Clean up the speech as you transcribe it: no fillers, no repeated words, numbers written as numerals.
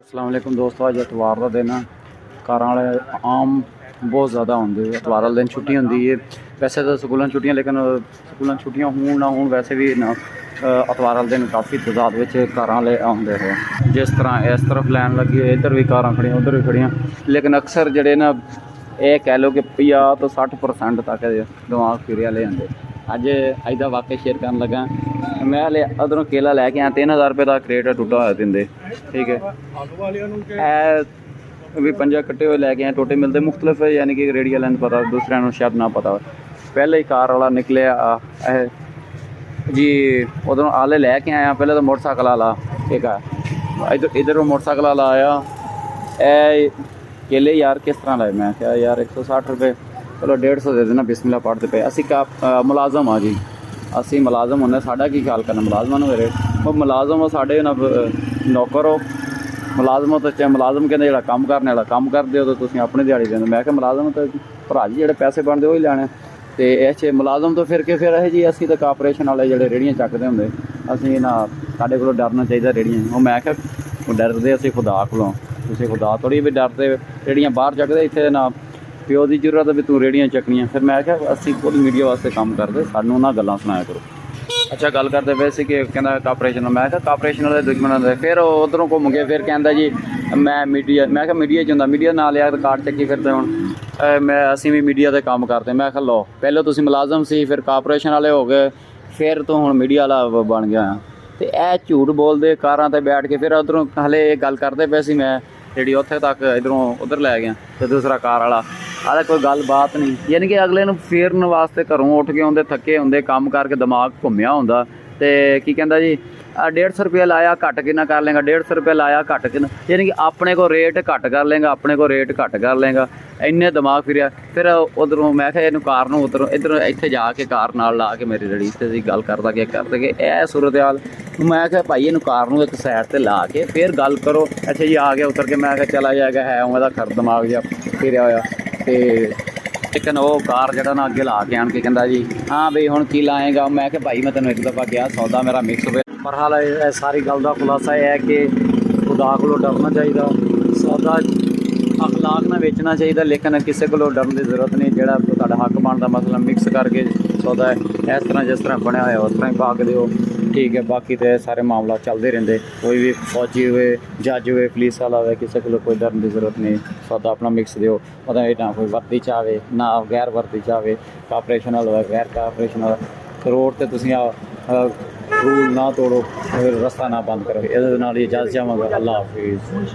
अस्सलाम वालेकुम दोस्तों, अज एतवार का दिन घर वाले आम बहुत ज़्यादा होंगे। एतवार वाले दिन छुट्टी होंगी है। वैसे तो स्कूलों छुट्टियां, लेकिन स्कूलों छुट्टियां हों ना हों, वैसे भी ना एतवार वाले दिन काफ़ी तादाद में घर वाले आते हैं। जिस तरह इस तरफ लैन लगी है, इधर भी कारां खड़ियां, उधर भी खड़ियां, लेकिन अक्सर जड़े ना ये कह लो कि 50 तो 60% तक दिमाग फिर वाले आते। अज का वाकई शेयर कर लगा। मैं हले उधरों केला लैके आया, 3000 रुपये का क्रेट टुटा हुआ दिंदे, ठीक है। भी 5 कट्टे हुए लैके आए, टोटे मिलते मुख्तलिफ है, यानी कि रेडी वाले पता, दूसरे शायद ना पता हो। पहले ही कार वाला निकले जी, उधरों आले लैके आया। पहले तो मोटरसाइकिल वाला ठीक है, इधर मोटरसाइकिल वाला आया। ए केले यार किस तरह लाए? मैं क्या यार 160 रुपये, चलो 150 दे देना, बिस्मिल्लाह पढ़ते पे। असी का मुलाजम हाँ जी, असी मुलाजम होने, साढ़ा की ख्याल करना मुलाजमान मेरे वो मुलाजम हो, साढ़े ना नौकर हो। मुलाजम तो चाहे मुलाजम कहते जो काम करने वाला काम करते हो, तो तुम अपनी दिहाड़ी देंगे। मैं क्या मुलाजम तो भरा जी, जो पैसे बनते वही लैने। तो इस मुलाजम तो फिर के फिर है जी, असी तो कारपोरेशन वाले जो रेहड़ियाँ चकते होंगे, असी ना साढ़े को डरना चाहिए रेहड़ियाँ। वो मैं क्या डरते असी खुदा को, तुम खुदा थोड़ी भी डरते। रेहड़ियाँ बाहर चकते, इतने ना प्यो की जरूरत है भी तू रेहड़ियाँ चकनियाँ। फिर मैं क्या असी खुद मीडिया वास्ते काम करते, सानू ना गल्लां सुनाया करो। अच्छा गल करते पे सी कि कहना कारपोरेशन, मैं क्या कारपोरेशन वाले दुश्मन होंगे। फिर उधरों घूम के फिर कहता जी मैं मीडिया, मैं क्या मीडिया च होंदा, मीडिया ना लिया कार्ड चक्की फिरते हूँ। मैं असी भी मीडिया का काम करते। मैं क्या लो पहले तुम मुलाजम सी, फिर कारपोरेशन वाले हो गए, फिर तो हूँ मीडिया वाला बन गया। तो यह झूठ बोलते कारां ते बैठ के, फिर उधरों हले गल करते पे सी, मैं जी उत्थे तक इधरों उधर लै गया। तो दूसरा कार वाला आला कोई गल बात नहीं, यानी कि अगले नूं फेरन वास्ते घरों उठ के आउंदे, थके होंगे, काम करके दिमाग घूमिया होंदा। तो की कहता जी 150 रुपया लाया, घट कितना कर लेंगा, 150 रुपया लाया, घट कितना, यानी कि अपने को रेट घट कर लेंगा, अपने को रेट घट कर लेंगा। इन्ने दिमाग फिर उधरों मैं क्या इनू कार नूं उधरों इधर इत्थे जाके कार नाल ला के मेरी रड़ी ते सी गल करदा कि यह सूरत हाल। मैं क्या भाई इनू कार नूं एक साइड ते ला के फिर गल करो। अच्छा जी आ गया उतर के, मैं क्या चला जाएगा है उहदा खर दिमाग जिहा फिरिया होया। तो लेकिन वो कार जरा ना अगे ला के आन के कहता जी हाँ बई हुण की लाएगा। मैं क्या भाई मैं तेन एक दफ़ा गया, सौदा मेरा मिक्स हो। पर हाल सारी गल का खुलासा यह है कि खुदा को डरना चाहिए, सौदा अखलाक ना बेचना चाहिए, लेकिन किसी को डरन की जरूरत नहीं। जोड़ा तुहाडा हक बनता, मसलन मिक्स करके सौदा इस तरह जिस तरह बनया होया उस तरह ही पा के दो, ठीक है। बाकी तो सारे मामला चलते रहते, कोई भी फौजी हुए, जज हुए, पुलिस वाला हो, किसी को कोई डरन की जरूरत नहीं। सौदा अपना मिक्स दो, मतलब ना कोई वर्दी चाहे ना गैर वर्दी चाहे, कारपोरेशन वाला हो गैर कारपोरेशन वाला। रोड तो तुम रूल ना तोड़ो, फिर रस्ता ना बंद करो। ये इजाज़त चाहवांगा। अल्लाह हाफिज़।